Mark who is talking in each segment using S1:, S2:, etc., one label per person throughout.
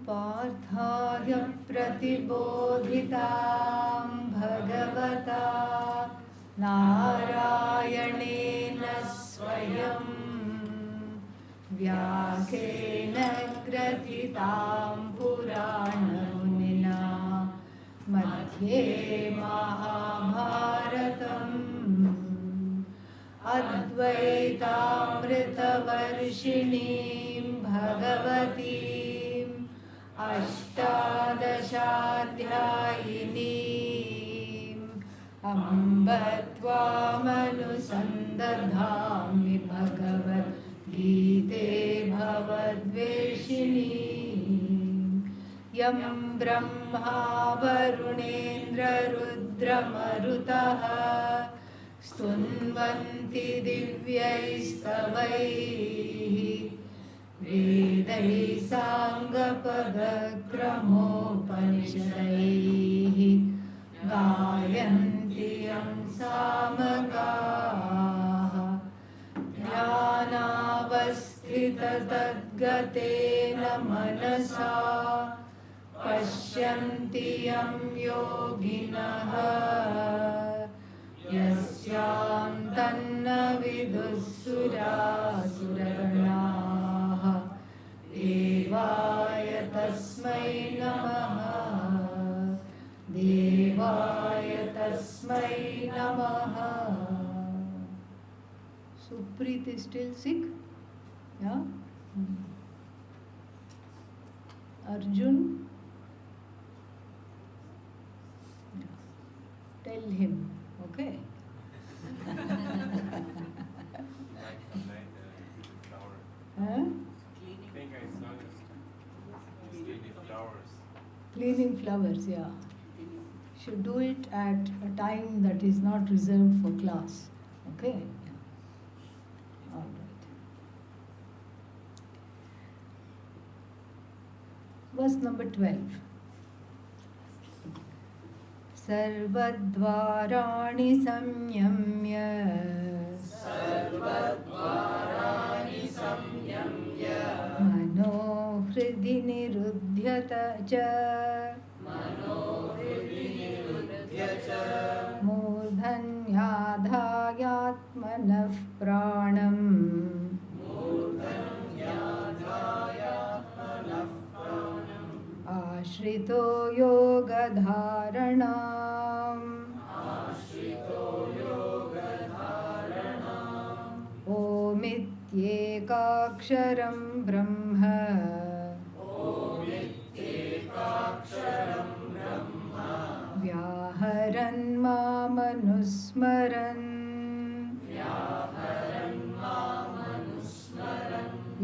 S1: पार्थाय प्रतिबोधितां भगवता नारायणेन स्वयं व्यासेन ग्रथितां पुराणमुनिना मध्ये महाभारतम् अद्वैतामृतवर्षिणीं भगवतीम् अष्टादशाध्यायिनीम् अम्ब त्वामनुसन्दधामि भगवद्गीते भवद्वेषिणीम् यं ब्रह्मा वरुणेन्द्ररुद्रमरुतः स्तुन्वन्ति दिव्यैस्तवैः वेदैः साङ्गपदक्रमोपनिषदैः गायन्ति यं सामगाः ध्यानावस्थिततद्गतेन मनसा पश्यन्ति यं योगिनः यस्यां तन्न विदुःसुरासुरगणाः देवाय तस्मै नमः देवाय तस्मै नमः. Supreet is still sick? Yeah? Arjun? Yeah. Tell him, okay? Huh? Cleaning flowers, yeah. Should do it at a time that is not reserved for class. Okay? Yeah. All right. Verse number 12. सर्वद्वाराणि संयम्य मनोहृदि निरुध्यत च मूर्धन्याधायात्मनः प्राणम् आश्रितो योगधारणाम् ओमित्येकाक्षरं ब्रह्म व्याहरन् मामनुस्मरन्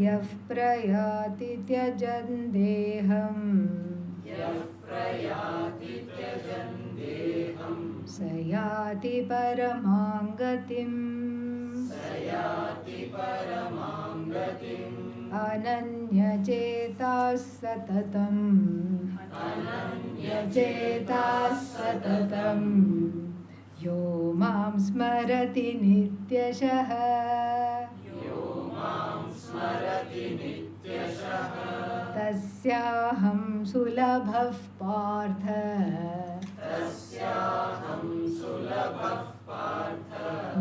S1: यः प्रयाति त्यजन् देहम् स याति परमां गतिम् अनन्यचेताः सततम् यो मां स्मरति नित्यशः तस्याहं सुलभः पार्थ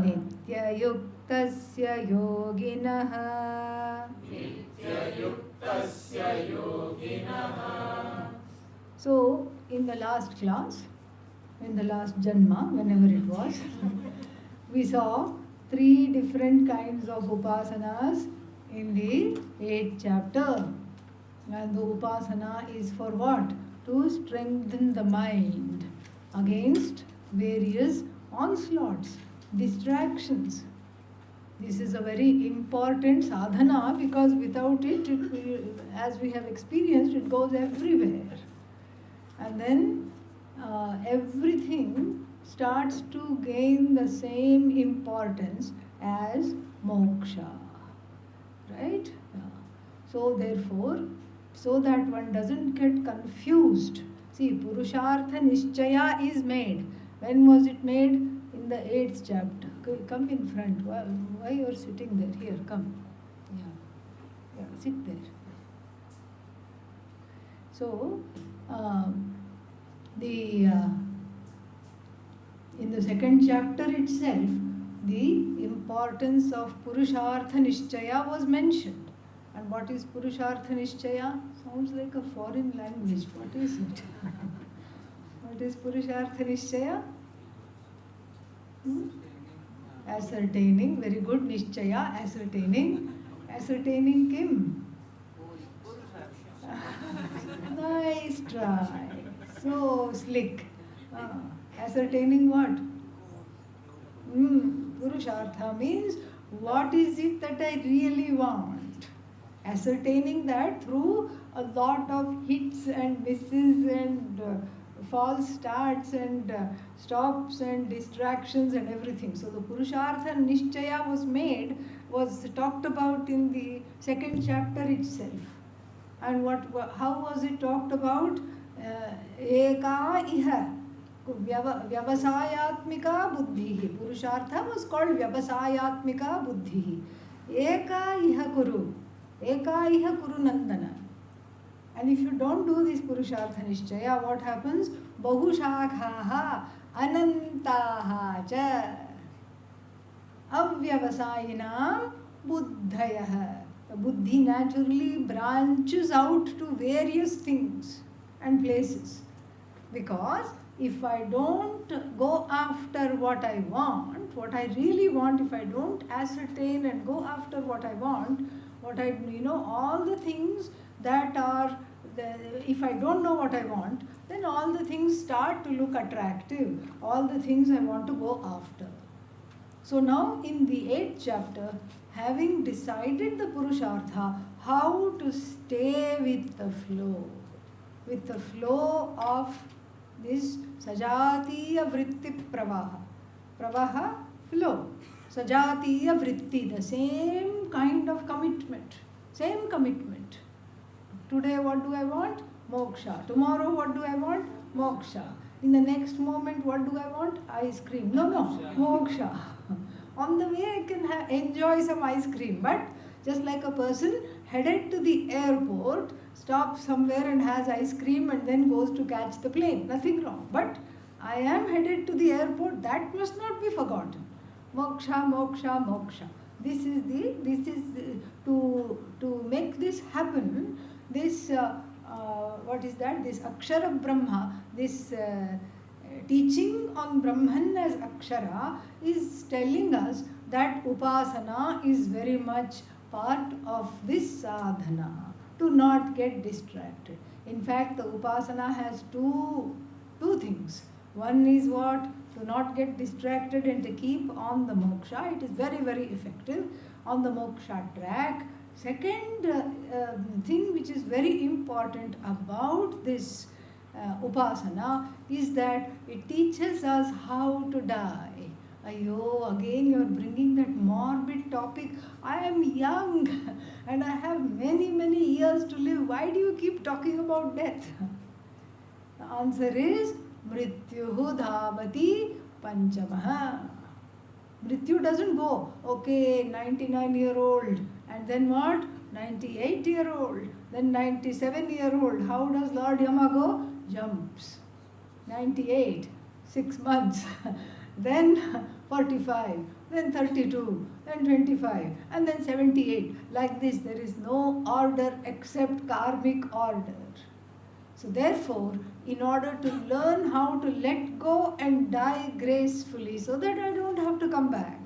S1: नित्ययुक्तस्य योगिनः. So, in the last class, in the last Janma, whenever it was, we saw 3 different kinds of upasanas in the 8th chapter. And the upasana is for what? To strengthen the mind against various onslaughts, distractions. This is a very important sadhana because without it, as we have experienced, it goes everywhere. And then everything starts to gain the same importance as moksha. Right? Yeah. So therefore, so that one doesn't get confused. See, Purushartha Nishchaya is made. When was it made? In the 8th chapter. Come in front. Why you are sitting there? Here, come. Yeah, sit there. So, the in the second chapter itself, the importance of Purushartha Nishchaya was mentioned. And what is Purushartha Nishchaya? Sounds like a foreign language. What is it? What is Purushartha Nishchaya? Ascertaining, very good. Nishchaya, ascertaining. Ascertaining Kim? Nice try. So slick. Ascertaining what? Purushartha means what is it that I really want? Ascertaining that through a lot of hits and misses and false starts and stops and distractions and everything. So the Purushartha Nishchaya was talked about in the second chapter itself. And how was it talked about? Eka iha. Vyavasayatmika buddhi. Purushartha was called Vyavasayatmika buddhi. Eka iha kuru. Eka iha kuru nandana. And if you don't do this Purushartha Nishchaya, what happens? Bahushakhaha anantaha cha avyavasayinam buddhayah. The buddhi naturally branches out to various things and places. Because if I don't go after what I want, what I really want, if I don't ascertain and go after what I want, all the things that are, if I don't know what I want, then all the things start to look attractive. All the things I want to go after. So now in the 8th chapter, having decided the Purushartha, how to stay with the flow of this Sajatiya Vritti Pravaha. Pravaha, flow. Sajatiya Vritti, the same kind of commitment. Same commitment. Today what do I want? Moksha. Tomorrow what do I want? Moksha. In the next moment what do I want? Ice cream. No, moksha. On the way I can enjoy some ice cream, but just like a person headed to the airport, stops somewhere and has ice cream and then goes to catch the plane. Nothing wrong. But I am headed to the airport, that must not be forgotten. Moksha, moksha, moksha. This is to make this happen. This what is that? This Akshara Brahma, this teaching on Brahman as Akshara is telling us that Upasana is very much part of this sadhana, to not get distracted. In fact, the Upasana has two things. One is what? To not get distracted and to keep on the moksha. It is very, very effective on the moksha track. Second thing which is very important about this Upasana is that it teaches us how to die. Ayo, again you are bringing that morbid topic. I am young and I have many, many years to live. Why do you keep talking about death? The answer is Mrityuhu dhavati panchamaha. Mrityu doesn't go, okay, 99-year-old, and then what? 98-year-old, then 97-year-old. How does Lord Yama go? Jumps. 98, 6 months, then 45, then 32, then 25, and then 78. Like this, there is no order except karmic order. So therefore, in order to learn how to let go and die gracefully so that I don't have to come back,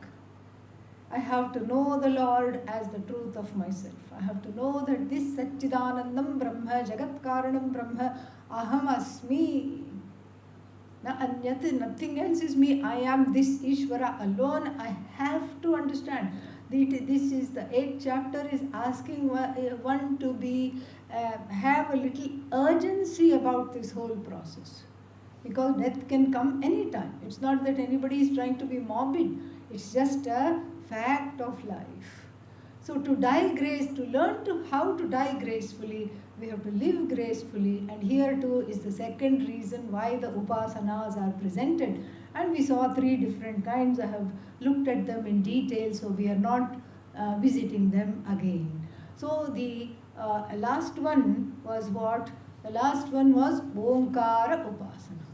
S1: I have to know the Lord as the truth of myself. I have to know that this Satchidanandam Brahma, Jagat Karanam Brahma, Aham Asmi. Nothing else is me. I am this Ishvara alone. I have to understand. This is the 8th chapter is asking one to be have a little urgency about this whole process, because death can come anytime. It's not that anybody is trying to be morbid. It's just a fact of life. So to learn how to die gracefully, we have to live gracefully, and here too is the second reason why the Upasanas are presented. And we saw 3 different kinds. I have looked at them in detail, so we are not visiting them again. So the last one was what? The last one was Omkara Upasana.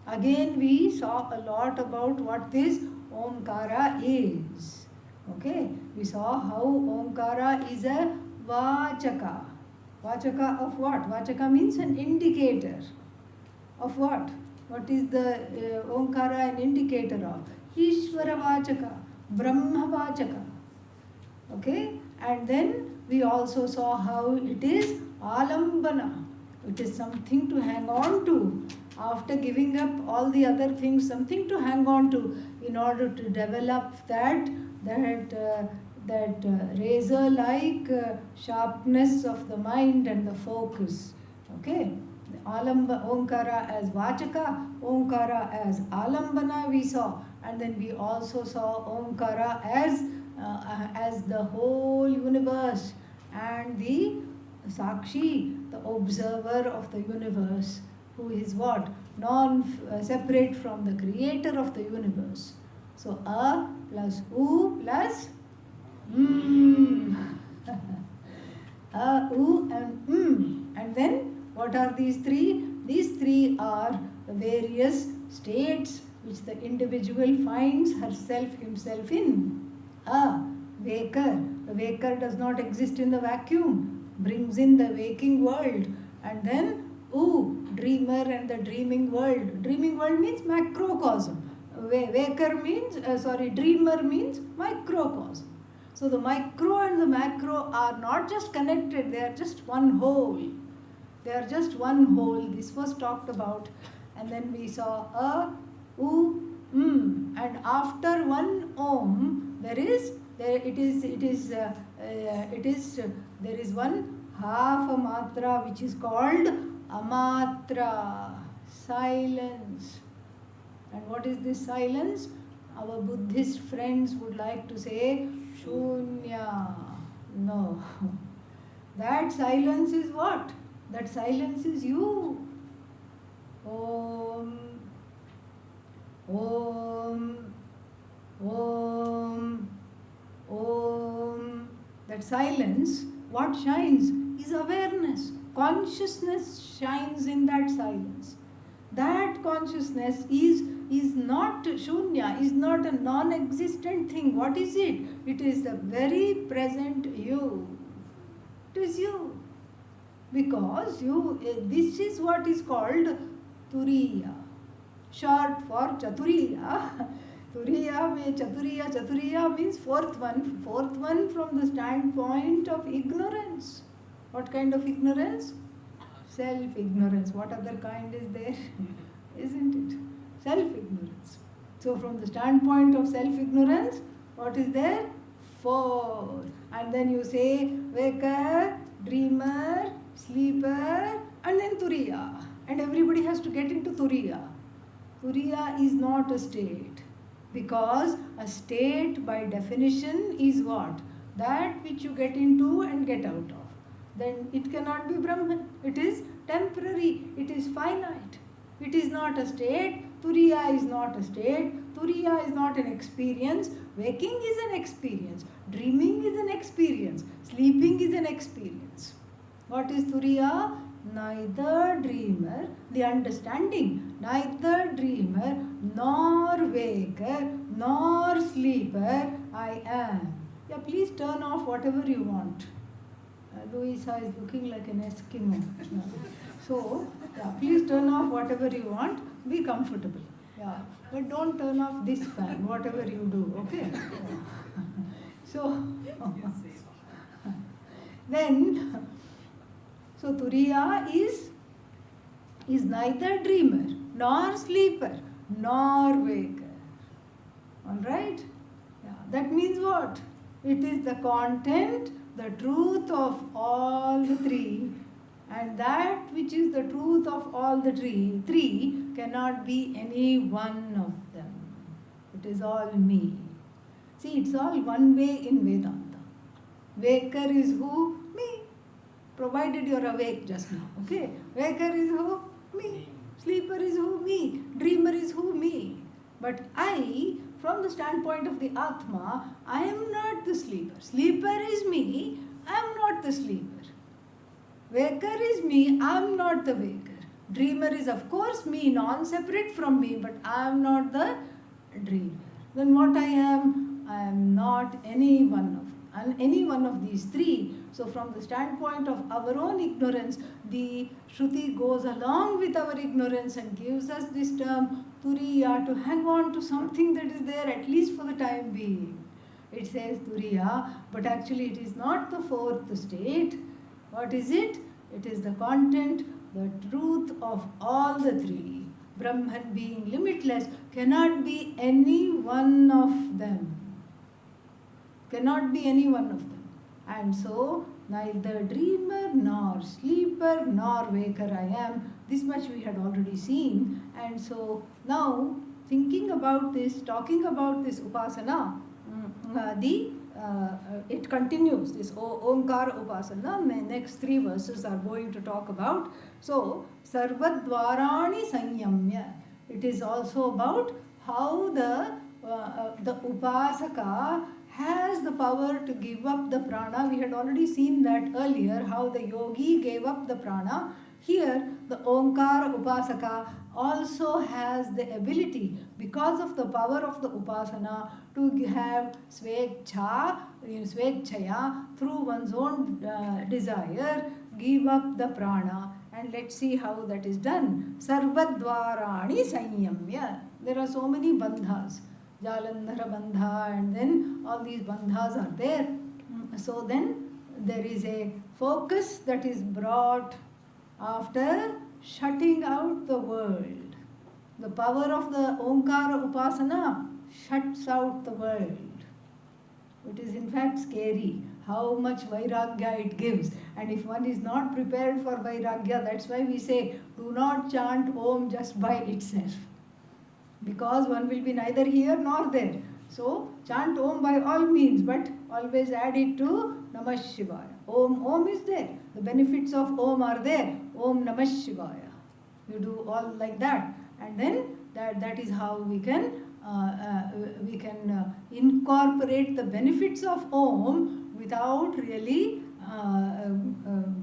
S1: Again we saw a lot about what this Omkara is. Okay, we saw how Omkara is a Vachaka. Vachaka of what? Vachaka means an indicator. Of what? What is the Omkara an indicator of? Ishvara Vachaka, Brahma Vachaka. Okay, and then we also saw how it is Alambana. It is something to hang on to. After giving up all the other things, something to hang on to in order to develop that razor-like sharpness of the mind and the focus. Okay, Omkara as Vachaka, Omkara as Alambana we saw, and then we also saw Omkara as the whole universe and the Sakshi, the observer of the universe, who is what? Separate from the creator of the universe. So A plus U plus A, U and And then what are these three? These three are the various states which the individual finds himself in. A, waker. The waker does not exist in the vacuum, brings in the waking world. And then dreamer and the dreaming world. Dreaming world means macrocosm. Dreamer means microcosm. So the micro and the macro are not just connected, they are just one whole. They are just one whole. This was talked about. And then we saw A, U, and after one Om, there is one half a matra which is called amatra, silence. And what is this silence? Our Buddhist friends would like to say shunya. No. That silence is what? That silence is you. Om, Om, Om, Om. That silence, what shines is awareness. Consciousness shines in that silence. That consciousness is not shunya, is not a non-existent thing. What is it? It is the very present you. It is you. Because this is what is called Turiya. Short for Chaturiya. Chaturiya means fourth one. Fourth one from the standpoint of ignorance. What kind of ignorance? Self-ignorance. What other kind is there? Isn't it? Self-ignorance. So from the standpoint of self-ignorance, what is there? Four. And then you say waker, dreamer, sleeper, and then Turiya. And everybody has to get into Turiya. Turiya is not a state. Because a state by definition is what? That which you get into and get out of. Then it cannot be Brahman. It is temporary. It is finite. It is not a state. Turiya is not a state. Turiya is not an experience. Waking is an experience. Dreaming is an experience. Sleeping is an experience. What is Turiya? Neither dreamer, the understanding, neither dreamer, nor waker, nor sleeper, I am. Yeah, please turn off whatever you want. Louisa is looking like an Eskimo. So, yeah, please turn off whatever you want. Be comfortable. Yeah, but don't turn off this fan, whatever you do. Okay. So, then. So Turiya is neither dreamer, nor sleeper, nor waker. Alright? Yeah. That means what? It is the content, the truth of all the three, and that which is the truth of all the three cannot be any one of them. It is all me. See, it's all one way in Vedanta. Waker is who? Me. Provided you're awake just now. Okay? Waker is who? Me. Sleeper is who? Me. Dreamer is who? Me. But I, from the standpoint of the Atma, I am not the sleeper. Sleeper is me. I am not the sleeper. Waker is me, I am not the waker. Dreamer is of course me, non-separate from me, but I am not the dreamer. Then what I am? I am not any one of these three. So from the standpoint of our own ignorance, the Shruti goes along with our ignorance and gives us this term Turiya, to hang on to something that is there at least for the time being. It says Turiya, but actually it is not the fourth state. What is it? It is the content, the truth of all the three. Brahman being limitless cannot be any one of them. Cannot be any one of them. And so, neither dreamer nor sleeper nor waker I am. This much we had already seen. And so, now thinking about this, talking about this Upasana, it continues, this Omkara Upasana. Next three verses are going to talk about. So, Sarvadvarani Sanyamya. It is also about how the Upasaka has the power to give up the prana. We had already seen that earlier, how the yogi gave up the prana. Here, the Omkara Upasaka also has the ability, because of the power of the Upasana, to have Svechchaya, through one's own desire, give up the prana. And let's see how that is done. Sarvadvarani Sanyamya. There are so many bandhas. Jalandhara bandha, and then all these bandhas are there. So then there is a focus that is brought after shutting out the world. The power of the Omkara Upasana shuts out the world. It is in fact scary how much Vairagya it gives. And if one is not prepared for Vairagya, that's why we say, do not chant Om just by itself. Because one will be neither here nor there. So, chant Om by all means, but always add it to Namah Shivaya. Om is there. The benefits of Om are there. Om Namah Shivaya. You do all like that. And then that is how we can incorporate the benefits of Om without really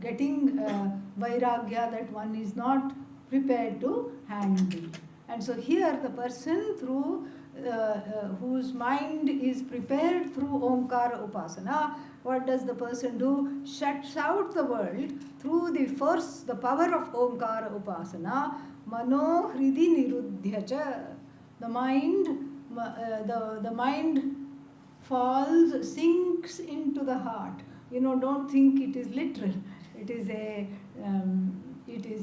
S1: getting Vairagya that one is not prepared to handle. And so here the person through whose mind is prepared through Omkara Upasana, what does the person do? Shuts out the world through the force, the power of Omkara Upasana. Mano Hridi Niruddhyacha. The mind sinks into the heart. Don't think it is literal. It is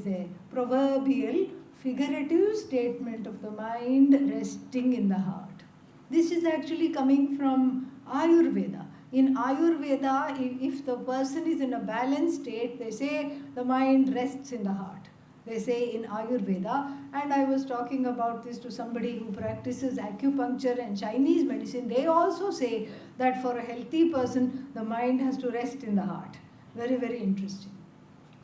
S1: a proverbial, figurative statement of the mind resting in the heart. This is actually coming from Ayurveda. In Ayurveda, if the person is in a balanced state, they say the mind rests in the heart. They say in Ayurveda, and I was talking about this to somebody who practices acupuncture and Chinese medicine, they also say that for a healthy person, the mind has to rest in the heart. Very, very interesting.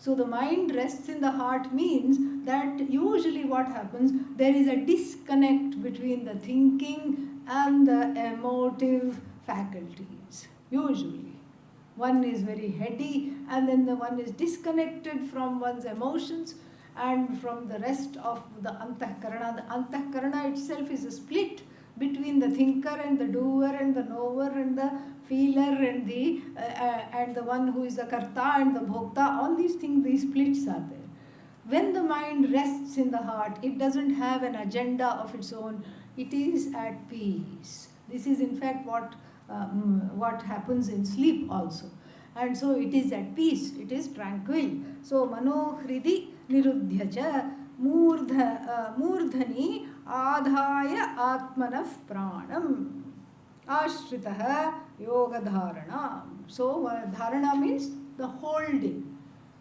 S1: So the mind rests in the heart means that usually what happens, there is a disconnect between the thinking and the emotive faculties. Usually. One is very heady and then the one is disconnected from one's emotions and from the rest of the Antahkarana. The Antahkarana itself is a split between the thinker and the doer and the knower and the feeler and the one who is the karta and the bhokta. All these things, these splits are there. When the mind rests in the heart, it doesn't have an agenda of its own. It is at peace. This is in fact what happens in sleep also. And so it is at peace. It is tranquil. So mano hridi niruddhyacha मूर्धनि आधाय आत्मनः प्राणम आश्रितः yogadharana. So dharana means the holding.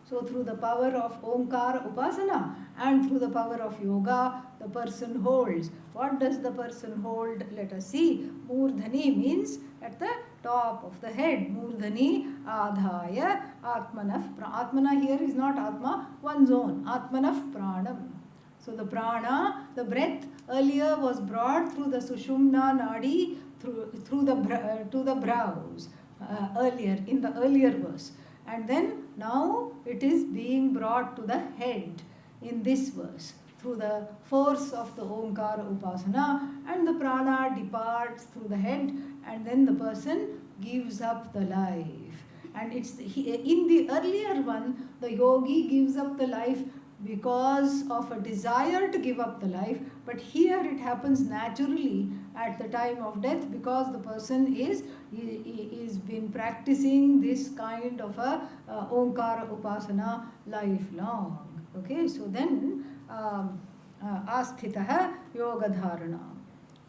S1: So through the power of Omkara Upasana and through the power of yoga, the person holds. What does the person hold? Let us see. Murdhani means at the top of the head. Murdhani adhaya atmanaf. Atmana here is not Atma, one's own. Atmanaf pranam. So the prana, the breath earlier was brought through the Sushumna Nadi to the brows earlier, in the earlier verse. And then now it is being brought to the head in this verse through the force of the Omkara Upasana, and the prana departs through the head, and then the person gives up the life. And in the earlier one, the yogi gives up the life because of a desire to give up the life, but here it happens naturally at the time of death because the person is been practicing this kind of a Omkara Upasana lifelong. Okay, so then Asthitaha Yogadharana.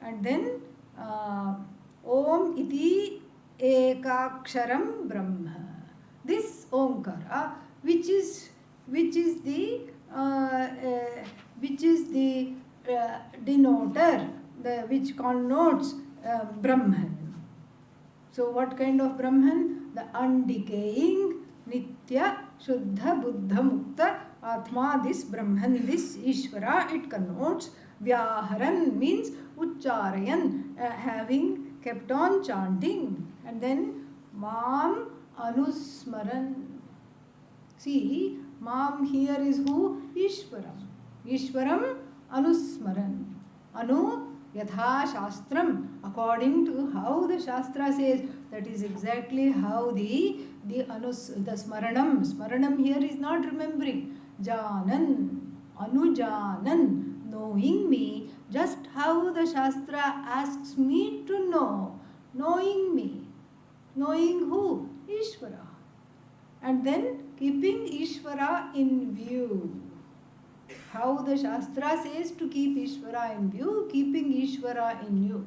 S1: And then Om iti ekaksharam Brahma. This Omkara, which is the denoter, which connotes Brahman. So what kind of Brahman? The undecaying, Nitya, Shuddha, Buddha, Mukta, Atma, this Brahman, this Ishvara, it connotes. Vyaharan means Uchcharayan, having kept on chanting. And then Mam Anusmaran. See, Mam here is who? Ishvaram. Ishvaram Anusmaran. Anu Yatha Shastram, according to how the Shastra says, that is exactly how the Smaranam. Smaranam here is not remembering. Janan, Anujanan, knowing me, just how the Shastra asks me to know. Knowing me. Knowing who? Ishvara. And then keeping Ishvara in view. How the Shastra says to keep Ishvara in view, keeping Ishvara in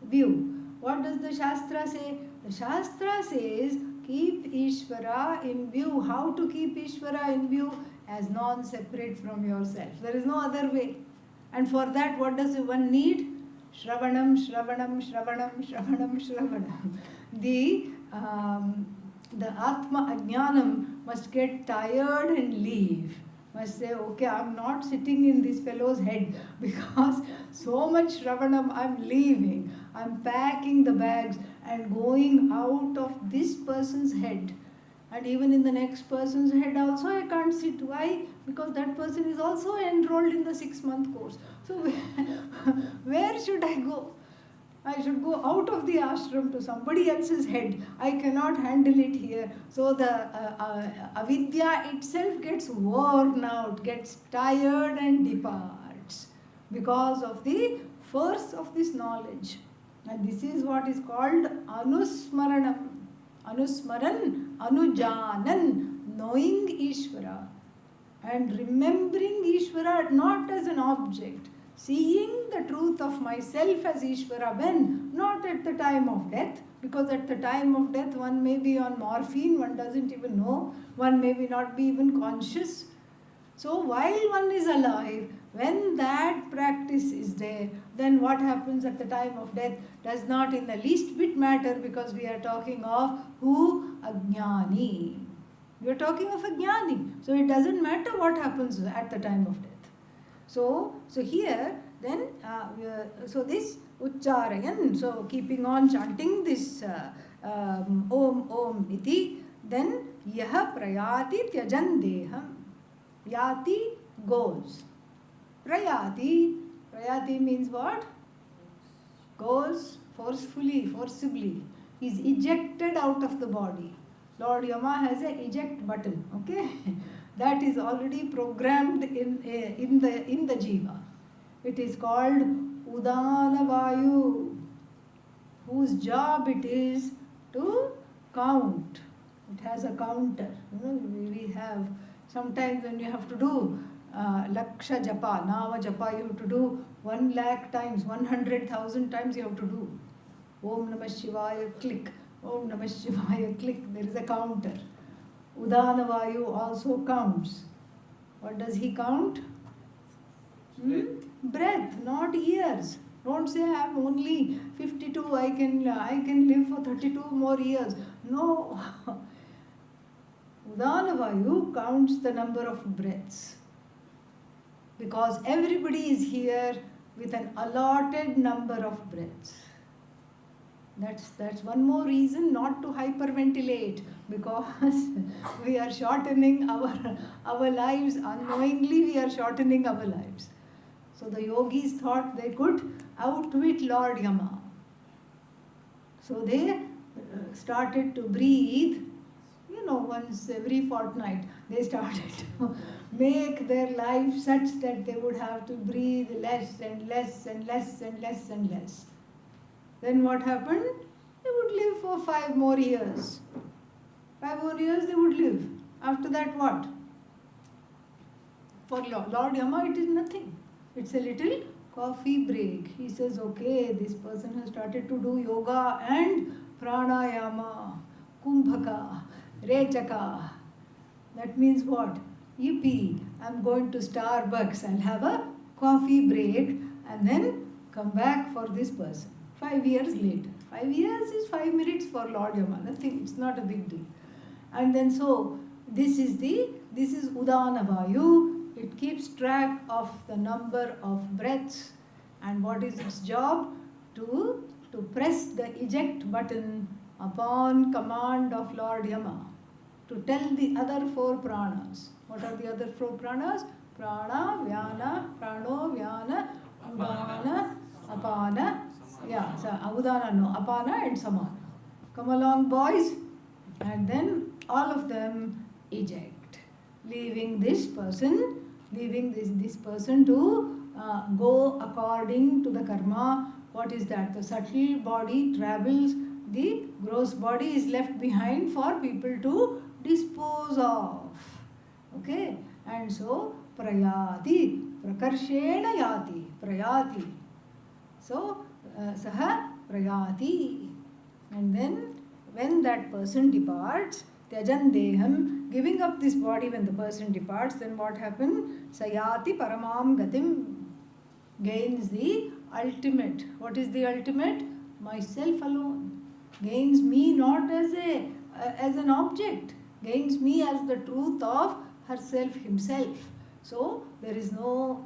S1: view. What does the Shastra say? The Shastra says keep Ishvara in view. How to keep Ishvara in view? As non-separate from yourself. There is no other way. And for that, what does one need? Shravanam, Shravanam, Shravanam, Shravanam, Shravanam. The Atma Ajnanam must get tired and leave. Must say, okay, I'm not sitting in this fellow's head because so much Shravanam, I'm leaving. I'm packing the bags and going out of this person's head. And even in the next person's head also I can't sit. Why? Because that person is also enrolled in the 6-month course. So where should I go? I should go out of the ashram to somebody else's head. I cannot handle it here. So the avidya itself gets worn out, gets tired and departs because of the force of this knowledge. And this is what is called Anusmaranam. Anusmaran, Anujanan, knowing Ishvara and remembering Ishvara not as an object, seeing the truth of myself as Ishvara. When? Not at the time of death, because at the time of death one may be on morphine, one doesn't even know, one may not be even conscious. So while one is alive, when that practice is there, then what happens at the time of death does not in the least bit matter, because we are talking of who? Ajnani. We are talking of a jnani. So it doesn't matter what happens at the time of death. So here then, so this Uchcharayan, so keeping on chanting this Om Om iti, then Yaha Prayati Tyajan Deham. Yati goes. Prayati means what? Goes forcibly. Is ejected out of the body. Lord Yama has an eject button, okay? That is already programmed in the jiva. It is called Udana Vayu, whose job it is to count. It has a counter. We have sometimes when you have to do Laksha Japa, Nama Japa, you have to do 1,00,000 times, 100,000 times you have to do. Om Namah Shivaya, click. Om Namah Shivaya, click. There is a counter. Udana Vayu also counts. What does he count? Breath, not years. Don't say I am only 52, I can live for 32 more years. No. Udana Vayu counts the number of breaths. Because everybody is here with an allotted number of breaths. That's one more reason not to hyperventilate, because we are shortening our lives unknowingly. We are shortening our lives. So the yogis thought they could outwit Lord Yama. So they started to breathe, once every fortnight. They started to make their life such that they would have to breathe less and less and less and less and less. Then what happened? They would live for 5 more years. 5 more years they would live. After that, what? For Lord Yama, it is nothing. It's a little coffee break. He says, okay, this person has started to do yoga and pranayama, kumbhaka, rechaka. That means what? Yippee, I'm going to Starbucks. I'll have a coffee break and then come back for this person. 5 years later. 5 years is 5 minutes for Lord Yama. Nothing, it's not a big deal. And then so, this is Udana Vayu. It keeps track of the number of breaths, and what is its job? To press the eject button upon command of Lord Yama, to tell the other 4 pranas. What are the other 4 pranas? Prana, Vyana, Prano, Vyana, Udana, Apana. Yeah, so Udana no, Apana and Samana. Come along, boys. And then all of them eject, leaving this person to go according to the karma. What is that? The subtle body travels, the gross body is left behind for people to dispose of. Okay? And so, prayati, prakarshena yati, prayati. So, saha prayati. And then, when that person departs, Tyajan deham, giving up this body when the person departs, then what happens? Sayati paramam gatim, gains the ultimate. What is the ultimate? Myself alone. Gains me not as an object. Gains me as the truth of herself, himself. So there is no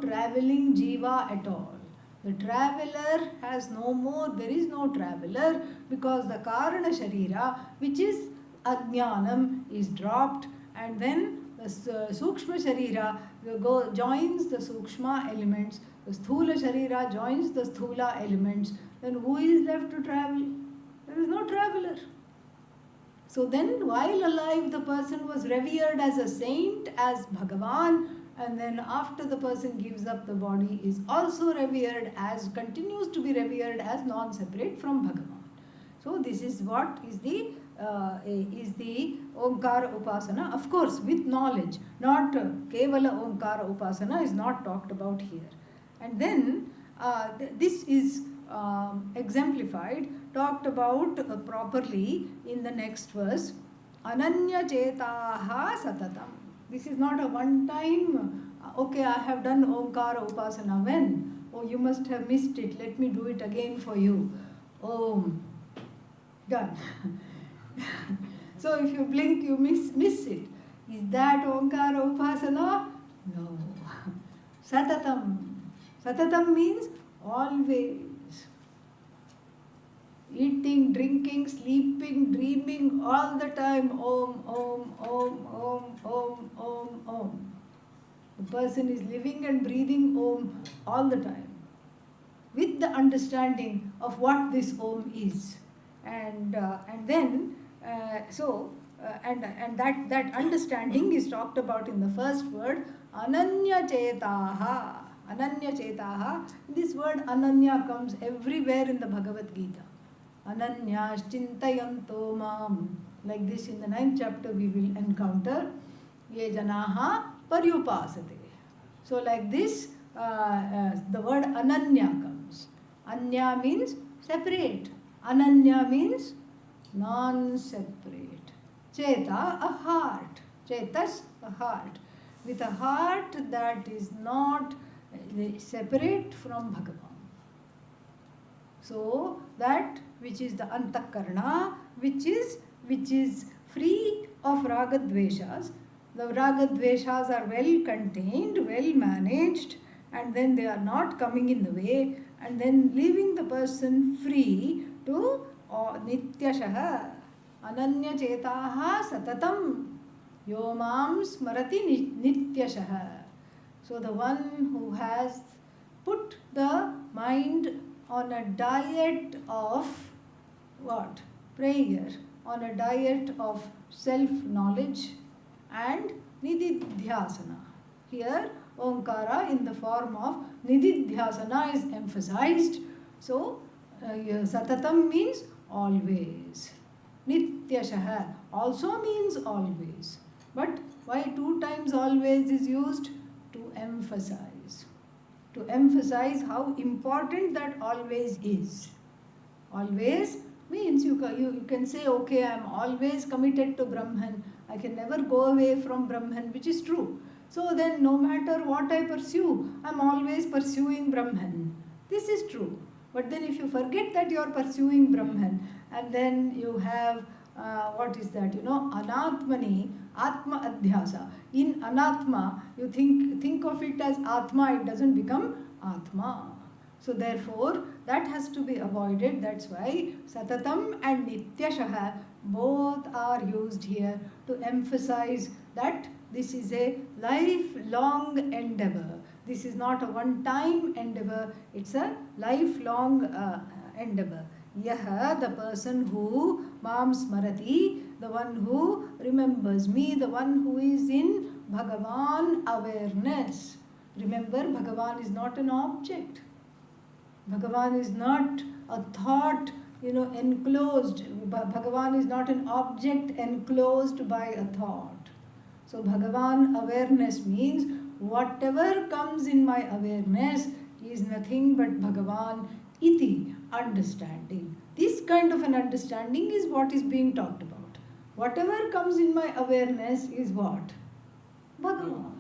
S1: traveling jiva at all. The traveler has no more, there is no traveler, because the Karana Sharira, which is Ajnanam, is dropped, and then the Sukshma Sharira joins the Sukshma elements, the Sthula Sharira joins the Sthula elements. Then who is left to travel? There is no traveler. So then, while alive, the person was revered as a saint, as Bhagavan, and then after the person gives up the body, is also revered as, continues to be revered as non-separate from Bhagavan. So this is what is the Omkara Upasana, of course with knowledge, not Kevala Omkara Upasana is not talked about here. And then this is exemplified, talked about properly in the next verse. Ananya Chetaha Satatam. This is not a one time, okay, I have done Omkara Upasana. When? Oh, you must have missed it. Let me do it again for you. Om. Done. So if you blink, you miss it. Is that Omkara Upasana? No. Satatam. Satatam means always. Eating, drinking, sleeping, dreaming, all the time. Om, Om, Om, Om, Om, Om, Om. The person is living and breathing Om all the time, with the understanding of what this Om is. And then that understanding is talked about in the first word, Ananya Chetaha. Ananya Chetaha. This word Ananya comes everywhere in the Bhagavad Gita. Ananya Chintayanto Mam. Like this in the 9th chapter we will encounter Ye Janaha Paryupasate. So like this the word Ananya comes. Anya means separate. Ananya means non-separate. Cheta, a heart. Chetas, a heart. With a heart that is not separate from Bhagavan. So that which is the Antakarna, which is free of Ragadveshas. The Ragadveshas are well contained, well managed, and then they are not coming in the way, and then leaving the person free to Nityashaha. Ananya Chetaha Satatam. Yo Mam Smarati Nityashaha. So the one who has put the mind on a diet of what? Prayer, on a diet of self-knowledge and Nididhyasana. Here, Omkara in the form of Nididhyasana is emphasized. So, Satatam means always. Nityashaha also means always. But why 2 times always is used? To emphasize. To emphasize how important that always is. Always means you can say, okay, I am always committed to Brahman. I can never go away from Brahman, which is true. So then no matter what I pursue, I am always pursuing Brahman. This is true. But then if you forget that you are pursuing Brahman, and then you have, what is that, Anatmani, Atma Adhyasa. In Anatma, you think of it as Atma, it doesn't become Atma. So therefore, that has to be avoided. That's why Satatam and Nityashaha both are used here to emphasize that this is a lifelong endeavor. This is not a one-time endeavor, it's a lifelong endeavor. Yaha, the person who Mam Smarati, the one who remembers me, the one who is in Bhagavan awareness. Remember, Bhagavan is not an object. Bhagavan is not a thought, enclosed. Bhagavan is not an object enclosed by a thought. So Bhagavan awareness means whatever comes in my awareness is nothing but Bhagavan iti, understanding. This kind of an understanding is what is being talked about. Whatever comes in my awareness is what? Bhagavan.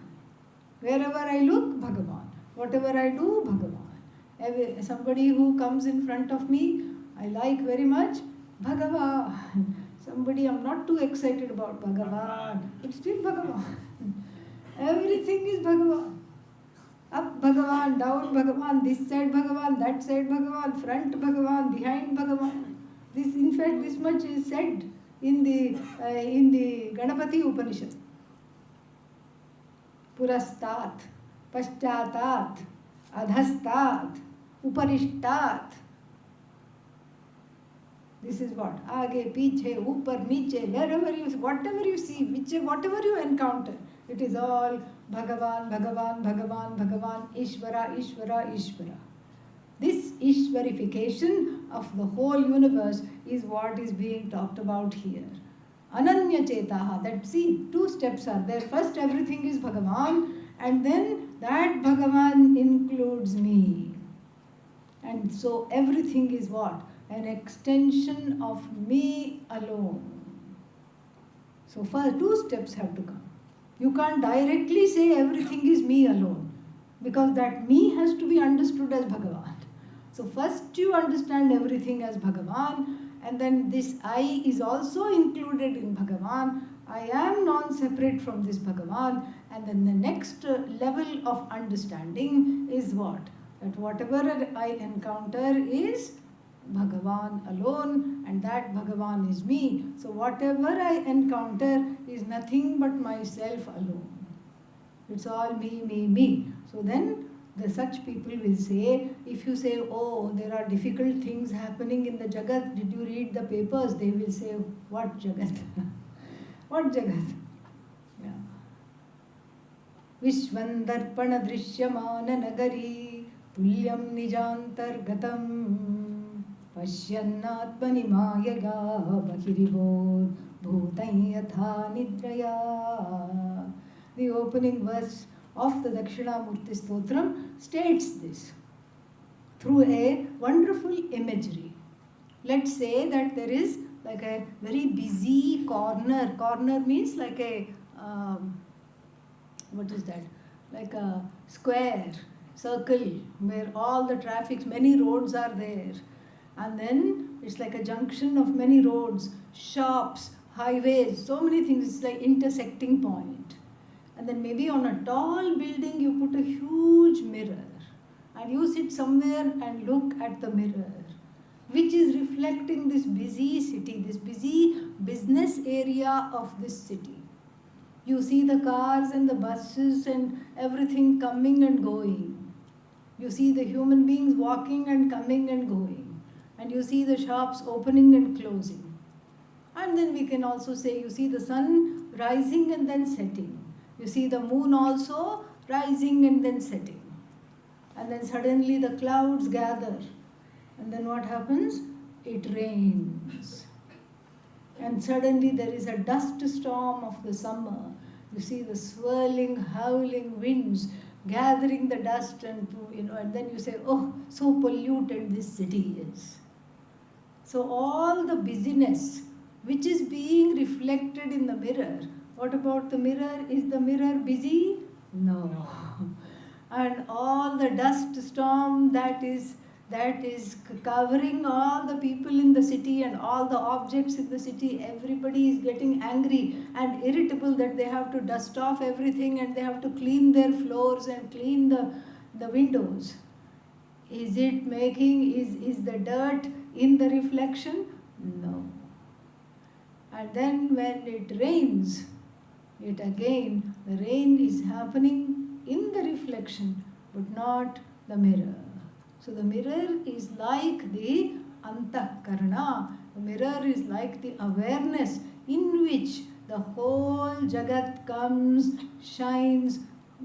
S1: Wherever I look, Bhagavan. Whatever I do, Bhagavan. Somebody who comes in front of me, I like very much, Bhagavan. Somebody I'm not too excited about, Bhagavan. It's still Bhagavan. Everything is Bhagavan. Up Bhagavan, down Bhagavan, this side Bhagavan, that side Bhagavan, front Bhagavan, behind Bhagavan. This, in fact, this much is said in the Ganapati Upanishad. Purastat, Pashchatat, Adhastat, Uparishtat. This is what? Aage, piche, upar, niche, wherever you, whatever you see, whatever you encounter, it is all Bhagavan, Bhagavan, Bhagavan, Bhagavan, Ishvara, Ishvara, Ishvara. This Ishvarification of the whole universe is what is being talked about here. Ananya Chetaha, that see, 2 steps are there. First, everything is Bhagavan, and then that Bhagavan includes me. And so everything is what? An extension of me alone. So first 2 steps have to come. You can't directly say everything is me alone, because that me has to be understood as Bhagavan. So first you understand everything as Bhagavan, and then this I is also included in Bhagavan. I am non-separate from this Bhagavan, and then the next level of understanding is what? That whatever I encounter is Bhagavan alone, and that Bhagavan is me. So whatever I encounter is nothing but myself alone. It's all me, me, me. So then such people will say, if you say, oh, there are difficult things happening in the Jagat, did you read the papers? They will say, what Jagat? What Jagat? Yeah. Vishvandarpana drishyamana nagari tulyam nijantargatam pashyannatmani mayaya bahiribod bhutai yatha nidraya. The opening verse of the Dakshinamurti Stotram states this through a wonderful imagery. Let's say that there is like a very busy corner. Corner means like a, what is that? Like a square, circle, where all the traffic, many roads are there. And then it's like a junction of many roads, shops, highways, so many things. It's like intersecting point. And then maybe on a tall building you put a huge mirror and you sit somewhere and look at the mirror. which is reflecting this busy city, this busy business area of this city. You see the cars and the buses and everything coming and going. You see the human beings walking and coming and going. And you see the shops opening and closing. And then we can also say you see the sun rising and then setting. You see the moon also rising and then setting. And then suddenly the clouds gather. And then what happens? It rains. And suddenly there is a dust storm of the summer. You see the swirling, howling winds gathering the dust, and and then you say, oh, so polluted this city is. So all the busyness which is being reflected in the mirror. What about the mirror? Is the mirror busy? No. And all the dust storm that is covering all the people in the city and all the objects in the city, everybody is getting angry and irritable that they have to dust off everything and they have to clean their floors and clean the windows. Is it making, is the dirt in the reflection? No. And then when it rains, the rain is happening in the reflection, but not the mirror. So the mirror is like the antakarana. The mirror is like the awareness in which the whole jagat comes, shines,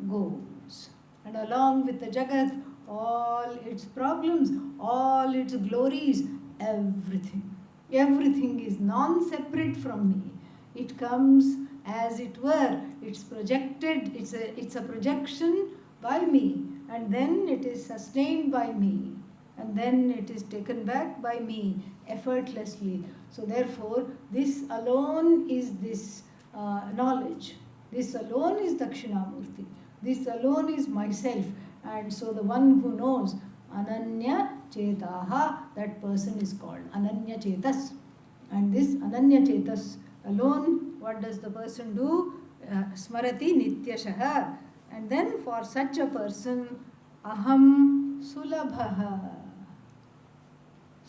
S1: goes. And along with the jagat, all its problems, all its glories, everything. Everything is non-separate from me. It comes as it were. It's projected, it's a projection by me. And then it is sustained by me. And then it is taken back by me effortlessly. So therefore, this alone is this knowledge. This alone is Dakshinamurti. This alone is myself. And so the one who knows Ananya Chetaha, that person is called Ananya Chetas. And this Ananya Chetas alone, what does the person do? Smarati Nityashaha. And then for such a person, Aham Sulabhaha.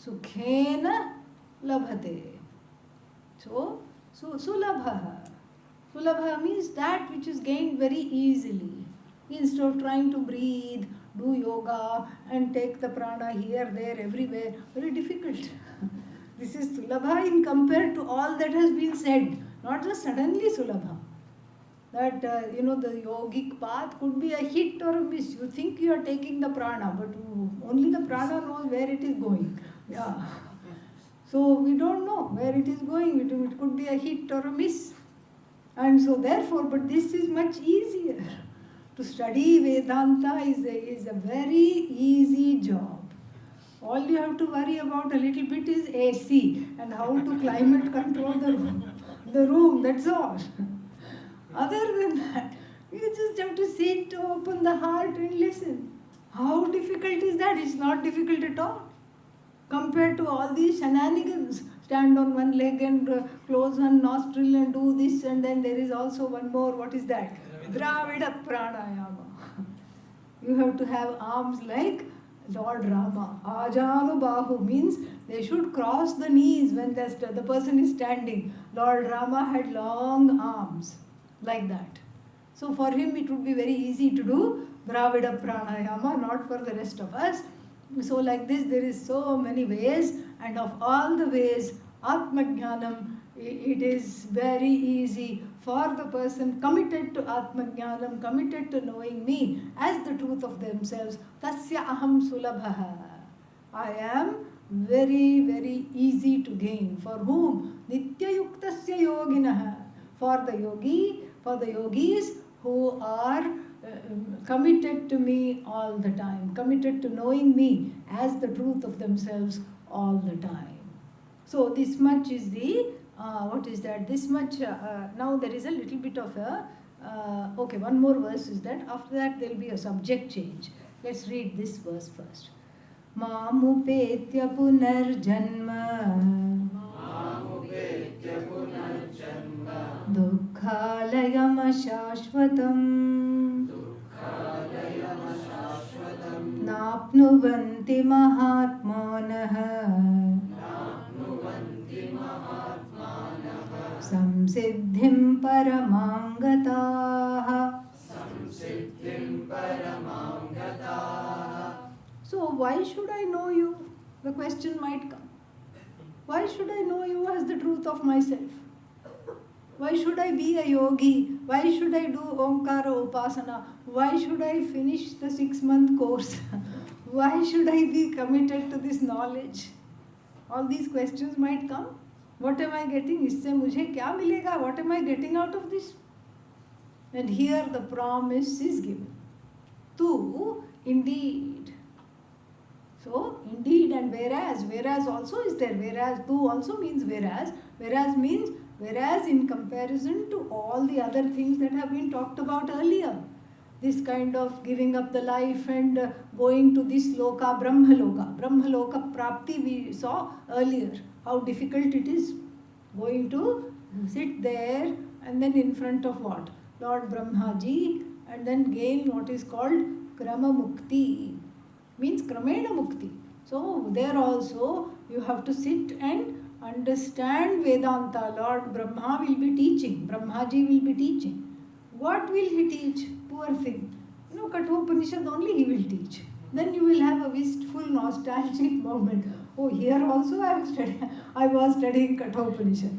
S1: Sukhena Labhate. So Sulabhaha. Sulabha means that which is gained very easily. Instead of trying to breathe, do yoga and take the prana here, there, everywhere, very difficult. This is Sulabha in compared to all that has been said. Not just suddenly Sulabha. That, the yogic path could be a hit or a miss. You think you are taking the prana, but only the prana knows where it is going. Yeah. So we don't know where it is going. It could be a hit or a miss. And so therefore, but this is much easier. To study Vedanta is a very easy job. All you have to worry about a little bit is AC and how to climate control the room, that's all. Other than that, you just have to sit, open the heart and listen. How difficult is that? It's not difficult at all. Compared to all these shenanigans, stand on one leg and close one nostril and do this, and then there is also one more, what is that? Dravida Pranayama. You have to have arms like Lord Rama. Ajanu Bahu means they should cross the knees when the person is standing. Lord Rama had long arms like that. So for him it would be very easy to do Dravida Pranayama, not for the rest of us. So like this there is so many ways, and of all the ways, Atmajnanam, it is very easy for the person committed to Atmajnanam, committed to knowing me as the truth of themselves. Tasya aham sulabhaha. I am very, very easy to gain. For whom? Nityayuktasya yoginaha. For the yogis who are committed to me all the time, committed to knowing me as the truth of themselves all the time. So this much is the, what is that? This much, now there is a little bit of a, okay, one more verse is that. After that there will be a subject change. Let's read this verse first. Mamupetya punarjanma Dukkhalayam ashashvatam Napnuvanti mahatmanah Samsiddhim paramangataha. So why should I know you? The question might come. Why should I know you as the truth of myself? Why should I be a yogi? Why should I do Omkara Upasana? Why should I finish the 6-month course? Why should I be committed to this knowledge? All these questions might come. What am I getting? इससे मुझे क्या मिलेगा? What am I getting out of this? And here the promise is given. Tu, indeed. So, indeed and whereas also is there. Whereas, tu also means whereas. Whereas means whereas in comparison to all the other things that have been talked about earlier. This kind of giving up the life and going to this loka, Brahmaloka. Brahmaloka Prapti we saw earlier. How difficult it is. Going to sit there and then in front of what? Lord Brahmaji, and then gain what is called Krama Mukti. Means Kramena Mukti. So there also you have to sit and understand Vedanta. Lord Brahma will be teaching. Brahmaji will be teaching. What will he teach? Poor thing. Kathopanishad only he will teach. Then you will have a wistful, nostalgic moment. Oh, here also I was studying Kathopanishad.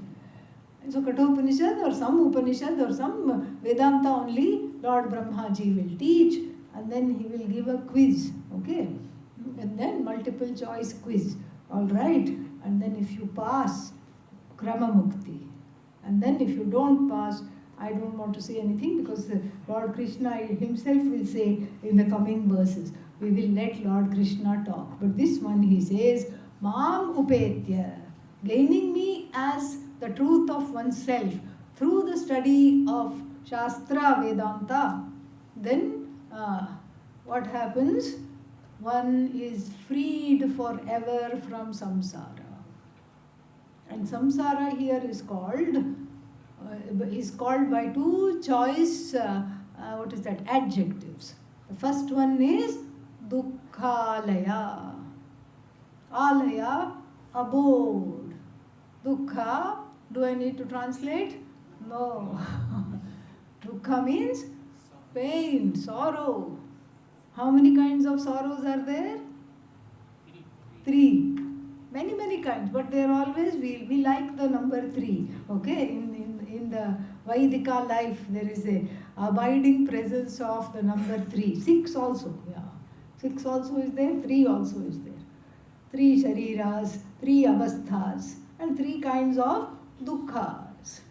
S1: So Kathopanishad or some Upanishad or some Vedanta only, Lord Brahmaji will teach, and then he will give a quiz, okay? And then multiple choice quiz, all right? And then if you pass, Krama Mukti. And then if you don't pass, I don't want to say anything because Lord Krishna himself will say in the coming verses, we will let Lord Krishna talk. But this one he says, Mam Upetya, gaining me as the truth of oneself through the study of Shastra Vedanta, then what happens? One is freed forever from samsara. And samsara here is called by two choice, adjectives. The first one is Dukkhalaya. Alaya, abode. Dukkha, do I need to translate? No. Dukkha means pain, sorrow. How many kinds of sorrows are there? 3. Many kinds, but they are always, we like the number 3. Okay, in the Vaidika life there is a abiding presence of the number 3. 6 also, yeah. 6 also is there, 3 also is there. 3 shariras, 3 avasthas, and 3 kinds of dukkhas.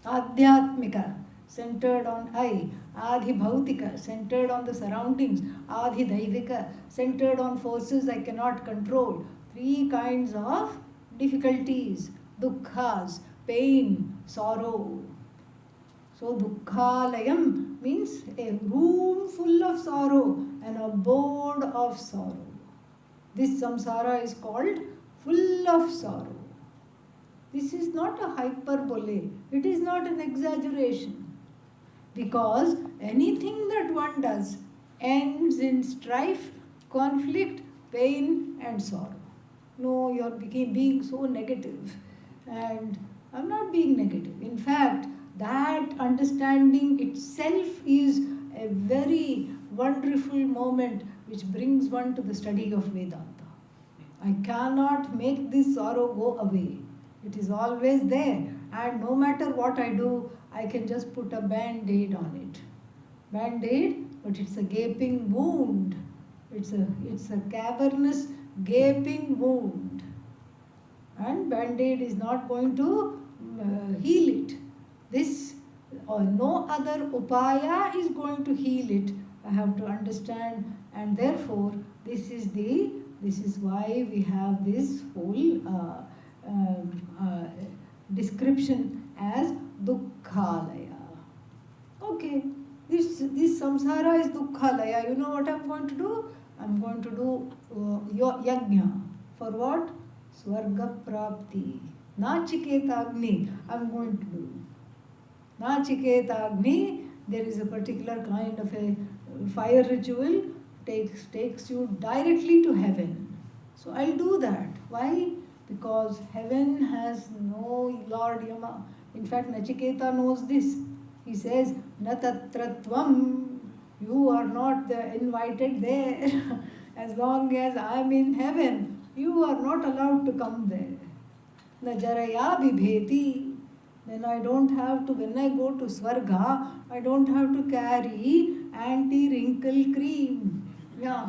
S1: Adhyatmika, centered on I. Adhi bhautika, centered on the surroundings. Adhi daivika, centered on forces I cannot control. 3 kinds of difficulties, dukkhas, pain, sorrow. So dukkhalayam means a room full of sorrow, an abode of sorrow. This samsara is called full of sorrow. This is not a hyperbole. It is not an exaggeration. Because anything that one does ends in strife, conflict, pain and sorrow. No, you are being so negative. And I am not being negative. In fact, that understanding itself is a very wonderful moment which brings one to the study of Vedanta. I cannot make this sorrow go away. It is always there. And no matter what I do, I can just put a band-aid on it. Band-aid, but it's a gaping wound. It's a cavernous, gaping wound. And band-aid is not going to heal it. This or no other upaya is going to heal it. I have to understand, and therefore this is why we have this whole description as dukkhalaya. Okay, this samsara is dukkhalaya. You know what I'm going to do? I'm going to do yajna. For what? Swarga prapti. Nachiketa agni. I'm going to do. Nachiketa agni. There is a particular kind of a fire ritual takes you directly to heaven. So I'll do that. Why? because heaven has no Lord Yama. In fact, Nachiketa knows this. He says, Na tatratvam, you are not invited there. As long as I am in heaven, you are not allowed to come there. Na jaraya bibheti. Then I don't have to, when I go to Swarga, I don't have to carry anti-wrinkle cream. Yeah.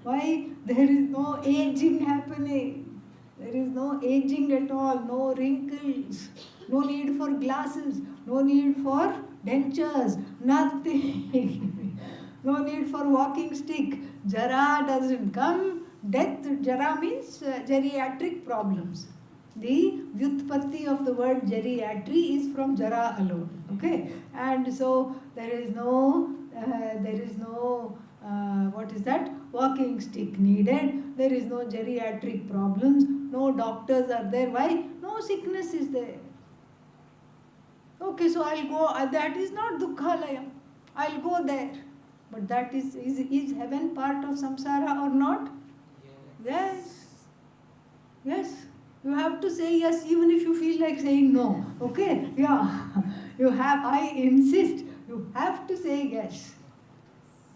S1: Why? There is no aging happening. There is no aging at all, no wrinkles, no need for glasses, no need for dentures, nothing. No need for walking stick. Jara doesn't come. Death, Jara means geriatric problems. The vyutpatti of the word geriatry is from Jara alone. Okay, and so there is no what is that? Walking stick needed. There is no geriatric problems. No doctors are there. Why? No sickness is there. Okay, so I'll go. That is not Dukkhalaya. I'll go there. But that is heaven part of samsara or not? Yes. Yes. You have to say yes even if you feel like saying no. Okay? Yeah. I insist. You have to say yes.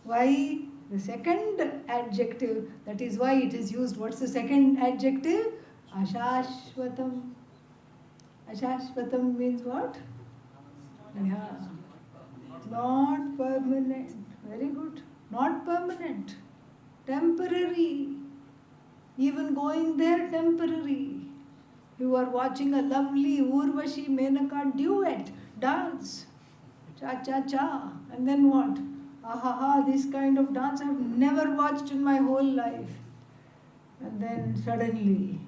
S1: Why? The second adjective, that is why it is used. What's the second adjective? Ashashvatam. Ashashvatam means what? Yeah. Not permanent. Very good. Not permanent. Temporary. Even going there, temporary. You are watching a lovely Urvashi Menaka duet, dance. Cha cha cha. And then what? Ahaha, this kind of dance I have never watched in my whole life. And then suddenly,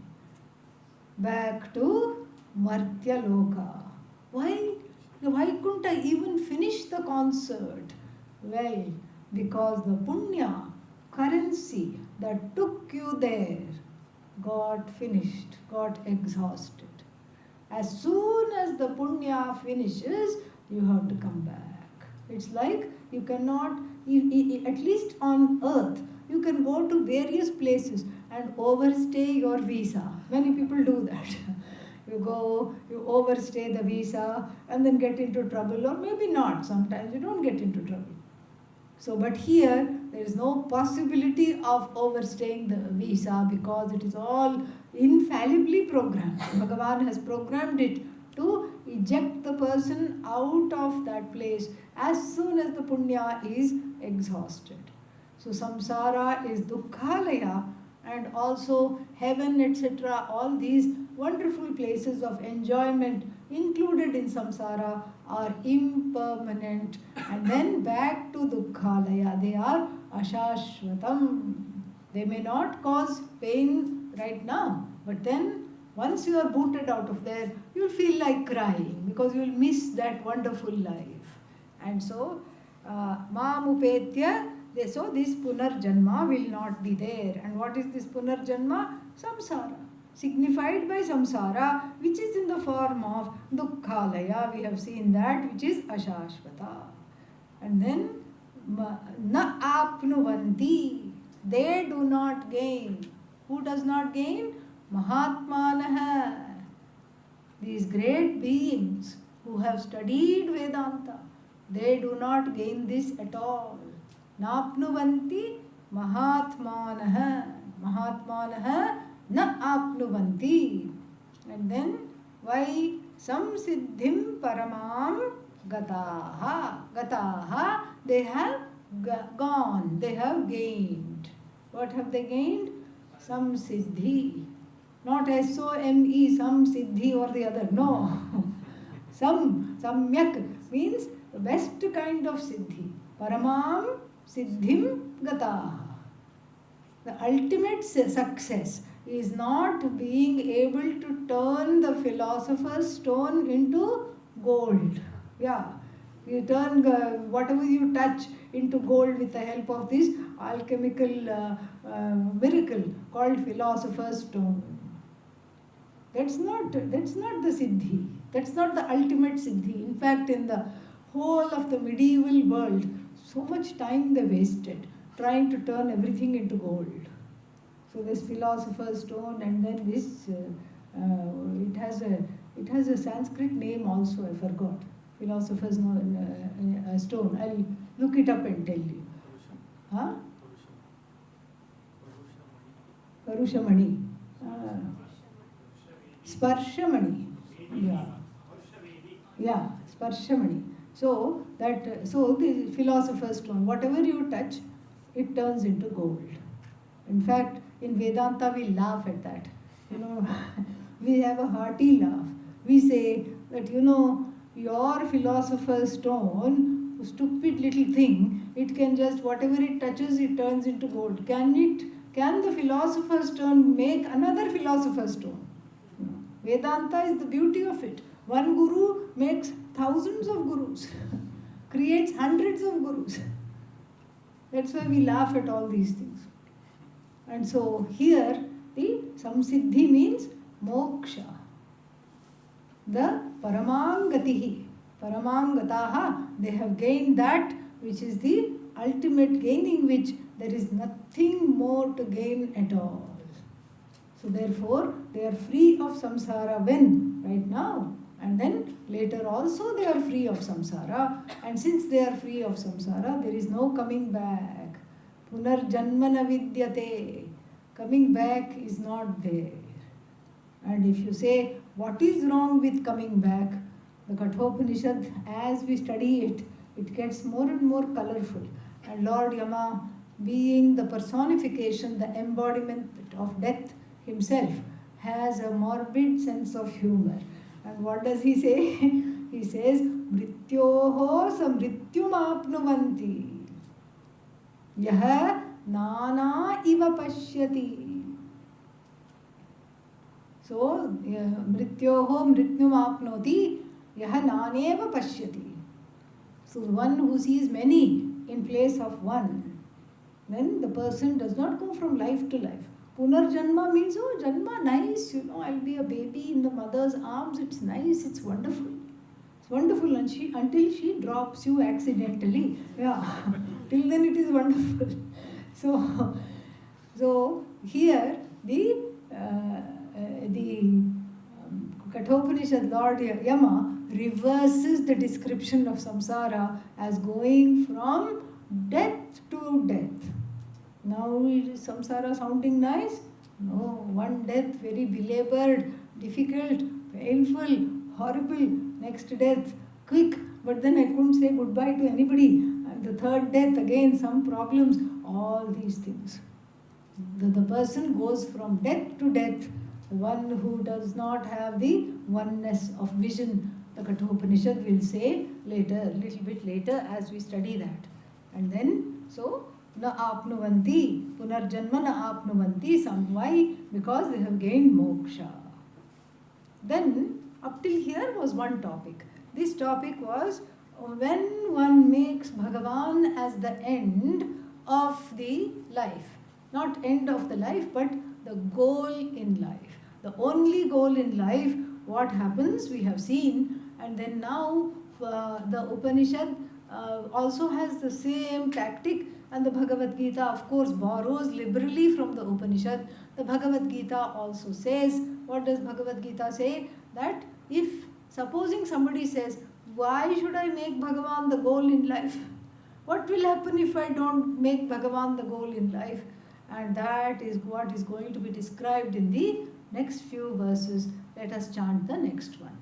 S1: back to Martya Loka. Why couldn't I even finish the concert? Well, because the punya, currency that took you there, got finished, got exhausted. As soon as the punya finishes, you have to come back. It's like you cannot, at least on earth, you can go to various places and overstay your visa. Many people do that. You go, you overstay the visa and then get into trouble, or maybe not. Sometimes you don't get into trouble. So, but here there is no possibility of overstaying the visa because it is all infallibly programmed. Bhagavan has programmed it to eject the person out of that place as soon as the punya is exhausted. So, samsara is dukkhalaya, and also heaven, etc. All these wonderful places of enjoyment included in samsara are impermanent, and then back to dukkhalaya, they are ashashvatam. They may not cause pain right now, but then once you are booted out of there, you will feel like crying because you will miss that wonderful life. And so mam upetya, so this punarjanma will not be there. And what is this punarjanma? Samsara, signified by samsara, which is in the form of dukkhalaya. We have seen that, which is ashashvata. And then na apnuvanti, they do not gain. Who does not gain? Mahatmanaha. These great beings who have studied Vedanta, they do not gain this at all. Napnuvanti mahatmanaha. Mahatmanaha na apnuvanti. And then why? Samsiddhim paramam gataha. Gataha, they have gone, they have gained. What have they gained? Samsiddhi. Not S-O-M-E, some siddhi or the other. No. Samyak means the best kind of siddhi. Paramam siddhim gataha. The ultimate success is not being able to turn the philosopher's stone into gold. Yeah. You turn whatever you touch into gold with the help of this alchemical miracle called philosopher's stone. That's not the siddhi. That's not the ultimate siddhi. In fact, in the whole of the medieval world, so much time they wasted trying to turn everything into gold. So this philosopher's stone and then this It has a Sanskrit name also, I forgot. Philosopher's stone. I'll look it up and tell you. Huh? Parushamani. Sparshamani. Yeah. Yeah, Sparshamani. So the philosopher's stone, whatever you touch, it turns into gold. In fact, in Vedanta we laugh at that. We have a hearty laugh. We say that your philosopher's stone, stupid little thing, it can just, whatever it touches, it turns into gold. Can the philosopher's stone make another philosopher's stone? No. Vedanta is the beauty of it. One guru makes thousands of gurus, creates hundreds of gurus. That's why we laugh at all these things. And so here, the samsiddhi means moksha. The paramangatihi, paramangataha, they have gained that which is the ultimate gaining, which there is nothing more to gain at all. So therefore, they are free of samsara. When? Right now. And then later also they are free of samsara. And since they are free of samsara, there is no coming back. Punarjanmana vidyate. Coming back is not there. And if you say, what is wrong with coming back? The Kathopanishad, as we study it, it gets more and more colorful. And Lord Yama, being the personification, the embodiment of death himself, has a morbid sense of humor. And what does he say? He says, Mrityoho samrityumapnuvanti. Yaha nana iva pashyati. So, mrityoho mrityumapnoti yaha naneva pashyati. So, one who sees many in place of one, then the person does not go from life to life. Punarjanma means, oh, Janma, nice, I'll be a baby in the mother's arms, it's nice, it's wonderful. It's wonderful until she drops you accidentally. Yeah, till then it is wonderful. So here the Kathopanishad, Lord Yama, reverses the description of samsara as going from death to death. Now is samsara sounding nice? No, one death, very belabored, difficult, painful, horrible. Next death, quick, but then I couldn't say goodbye to anybody. And the third death, again, some problems, all these things. The person goes from death to death, the one who does not have the oneness of vision. The Kathopanishad will say later, a little bit later, as we study that. And then, so, na apnuvanti, punarjanma na apnuvanti, why? Because they have gained moksha. Then, up till here was one topic. This topic was when one makes Bhagavan as the end of the life. Not end of the life, but the goal in life. The only goal in life, what happens, we have seen. And then now, the Upanishad also has the same tactic. And the Bhagavad Gita, of course, borrows liberally from the Upanishad. The Bhagavad Gita also says, what does Bhagavad Gita say? That if, supposing somebody says, why should I make Bhagavan the goal in life? What will happen if I don't make Bhagavan the goal in life? And that is what is going to be described in the next few verses. Let us chant the next one.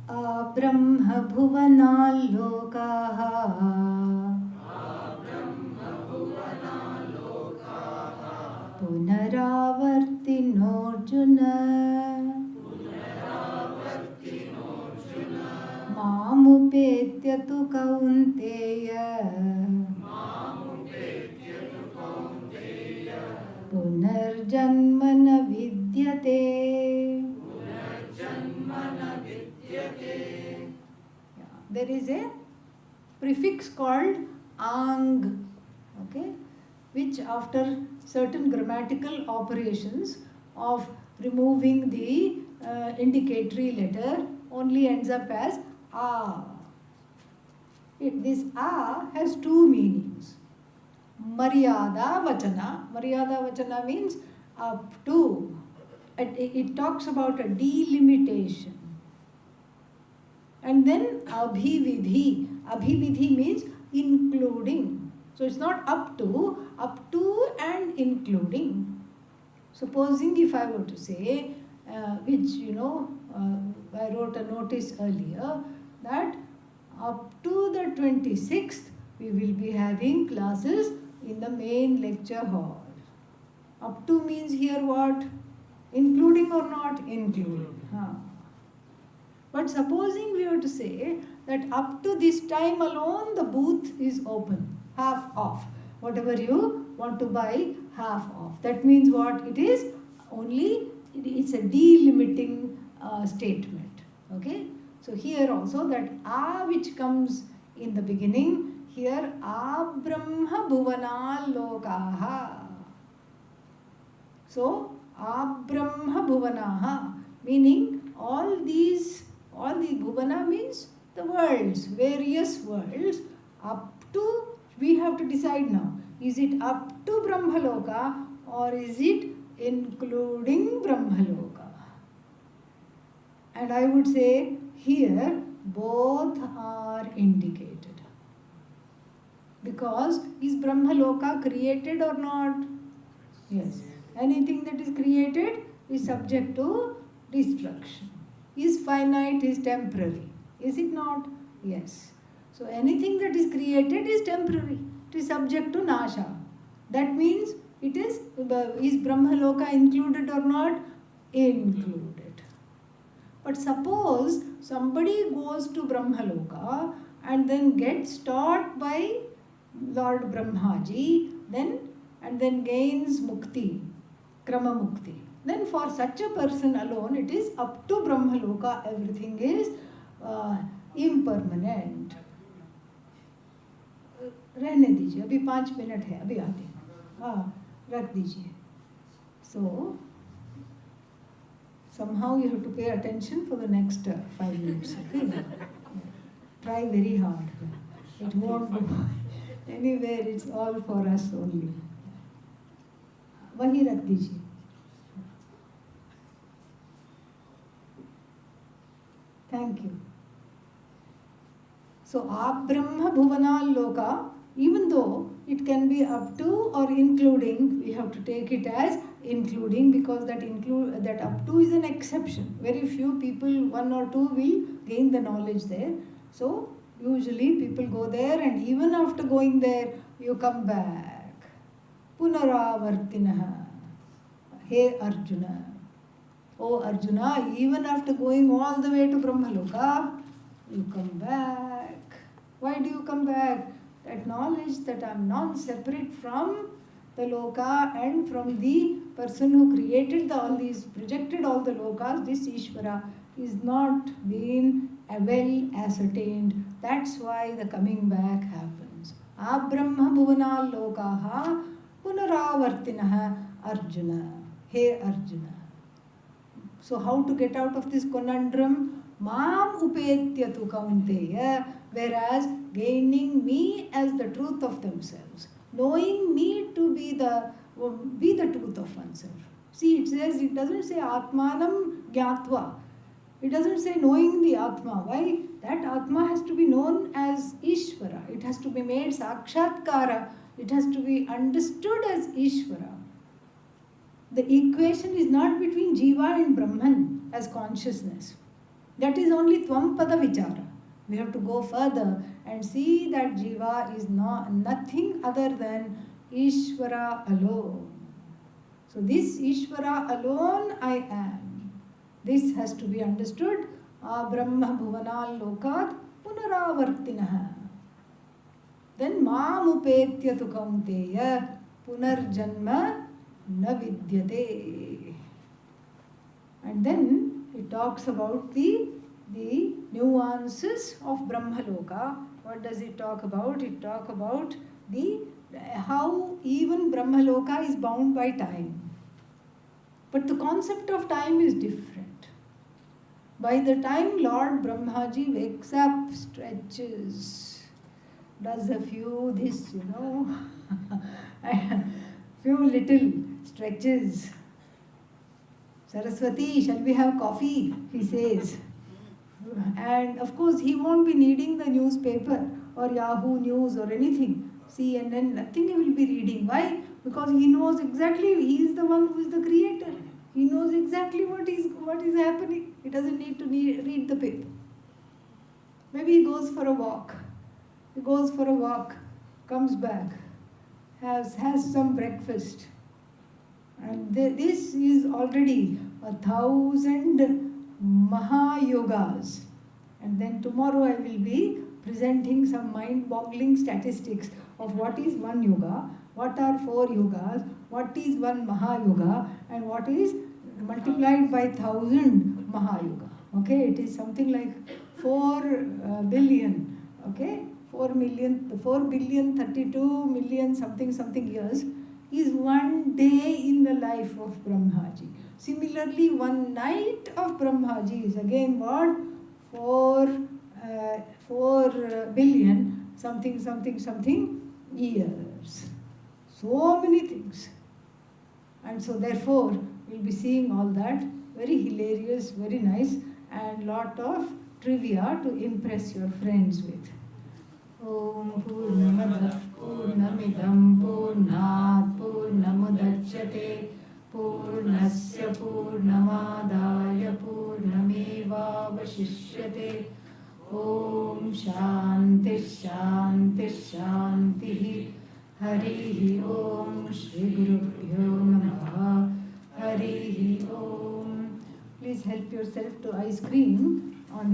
S1: Abrahma bhuvanalokaha punaravartinorjuna mamupetya tu kaunteya punarjanmana vidyate. There is a prefix called ang, okay, which after certain grammatical operations of removing the indicatory letter only ends up as a. This a has two meanings. Maryada vachana. Maryada vachana means up to. It talks about a delimitation. And then abhividhi. Abhividhi means including. So it's not up to and including. Supposing if I were to say, which I wrote a notice earlier, that up to the 26th we will be having classes in the main lecture hall. Up to means here what? Including or not including? But supposing we were to say that up to this time alone the booth is open, half off. Whatever you want to buy, half off. That means what? It is only, it's a delimiting statement. Okay? So here also that a which comes in the beginning, here a brahma bhuvana lokaha. So a brahma bhuvanaha, meaning all these bhuvana means the worlds, various worlds, up to, we have to decide now, is it up to Brahmaloka or is it including Brahmaloka? And I would say here both are indicated. Because is Brahmaloka created or not? Yes. Anything that is created is subject to destruction. Is finite, is temporary. Is it not? Yes. So anything that is created is temporary. It is subject to nasha. That means it is Brahmaloka included or not? Included. But suppose somebody goes to Brahmaloka and then gets taught by Lord Brahmaji, and then gains mukti, krama mukti. Then for such a person alone, it is up to Brahmaloka, everything is impermanent. रहने दीजिए, अभी 5 minute है, अभी आते हैं, रख दीजिए. So somehow you have to pay attention for the next 5 minutes. Okay? Try very hard. It won't go anywhere. It's all for us only. वही रख दीजिए. Thank you. So, Brahma Bhuvana Loka, even though it can be up to or including, we have to take it as including, because that up to is an exception. Very few people, 1 or 2 will gain the knowledge there. So, usually people go there, and even after going there, you come back. Punaravartinaha. Hey Arjuna. Oh Arjuna, even after going all the way to Brahmaloka, you come back. Why do you come back? That knowledge that I am non-separate from the loka and from the person who created projected all the lokas, this Ishvara is not being well ascertained. That's why the coming back happens. Abrahma bhuvana lokaha punaravartinaha Arjuna. Hey Arjuna. So how to get out of this conundrum? Mam upetyatu kaunteya, whereas gaining me as the truth of themselves, knowing me to be the truth of oneself. See, it doesn't say Atmanam Gyatva. It doesn't say knowing the Atma. Why? That Atma has to be known as Ishvara. It has to be made Sakshatkara. It has to be understood as Ishvara. The equation is not between Jiva and Brahman as consciousness. That is only Tvampada Vichara. We have to go further and see that Jiva is nothing other than Ishvara alone. So this Ishvara alone I am. This has to be understood. Brahma bhuvana lokat punaravartinaha. Then mamupetyatu kaunteya punarjanma na vidyate. And then it talks about the nuances of Brahmaloka. What does it talk about? It talks about how even Brahmaloka is bound by time. But the concept of time is different. By the time Lord Brahmaji wakes up, stretches, does a few few little stretches, Saraswati, shall we have coffee? He says. And of course, he won't be needing the newspaper or Yahoo News or anything. CNN, nothing he will be reading. Why? Because he knows exactly, he is the one who is the creator. He knows exactly what is happening. He doesn't need to read the paper. Maybe he goes for a walk. He goes for a walk, comes back, has some breakfast. And this is already 1,000 Mahayogas. And then tomorrow I will be presenting some mind-boggling statistics of what is one yoga, what are 4 yogas, what is one Mahayoga, and what is multiplied by 1,000 Mahayoga. Okay, it is something like 4 billion. Okay, 4,032,000,000 something years is one day in the life of Brahmaji. Similarly, one night of Brahmaji is again what? 4 billion something years. So many things. And so therefore, we'll be seeing all that. Very hilarious, very nice, and lot of trivia to impress your friends with. Om Purnamadah Purnamidam Purnat Purnamudachyate Purnasya Purnamadaya Purnamevavashishyate. Om Shanti Shanti Shanti. Harihi Om Shri Gurubhyo Namaha. Harihi Om. Please help yourself to ice cream on